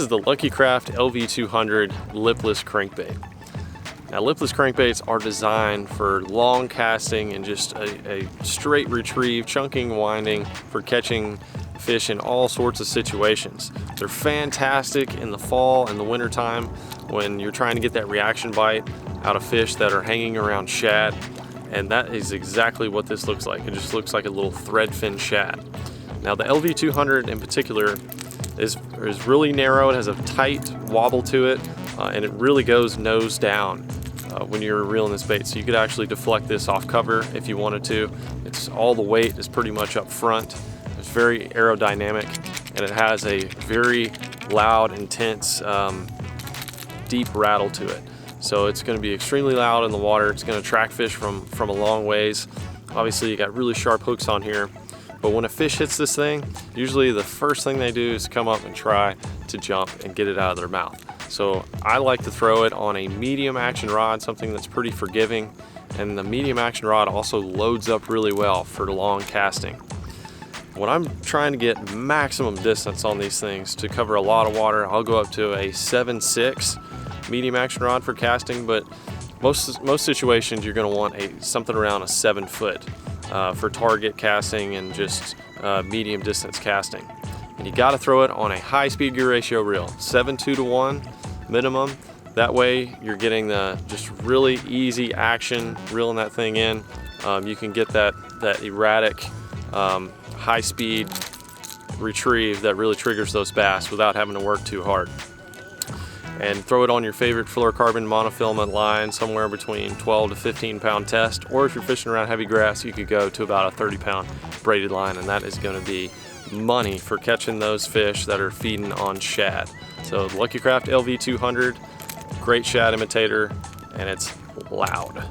is the Lucky Craft LV200 lipless crankbait. Now, lipless crankbaits are designed for long casting and just a straight retrieve, chunking, winding for catching fish in all sorts of situations. They're fantastic in the fall and the winter time when you're trying to get that reaction bite out of fish that are hanging around shad. And that is exactly what this looks like. It just looks like a little threadfin shad. Now, the LV200 in particular is really narrow. It has a tight wobble to it, and it really goes nose down when you're reeling this bait. So you could actually deflect this off cover if you wanted to. It's all the weight is pretty much up front. It's very aerodynamic, and it has a very loud, intense, deep rattle to it. So it's going to be extremely loud in the water. It's going to attract fish from a long ways. Obviously, you got really sharp hooks on here. But when a fish hits this thing, usually the first thing they do is come up and try to jump and get it out of their mouth. So I like to throw it on a medium action rod, something that's pretty forgiving. And the medium action rod also loads up really well for long casting. When I'm trying to get maximum distance on these things to cover a lot of water, I'll go up to a 7.6 medium action rod for casting, but most situations you're going to want something around a 7 foot for target casting and just medium distance casting. And you got to throw it on a high speed gear ratio reel, 7:2 to 1 minimum. That way you're getting the just really easy action reeling that thing in. You can get that erratic high speed retrieve that really triggers those bass without having to work too hard. And throw it on your favorite fluorocarbon monofilament line, somewhere between 12 to 15 pound test, or if you're fishing around heavy grass, you could go to about a 30 pound braided line, and that is going to be money for catching those fish that are feeding on shad. So Lucky Craft LV200, great shad imitator, and it's loud.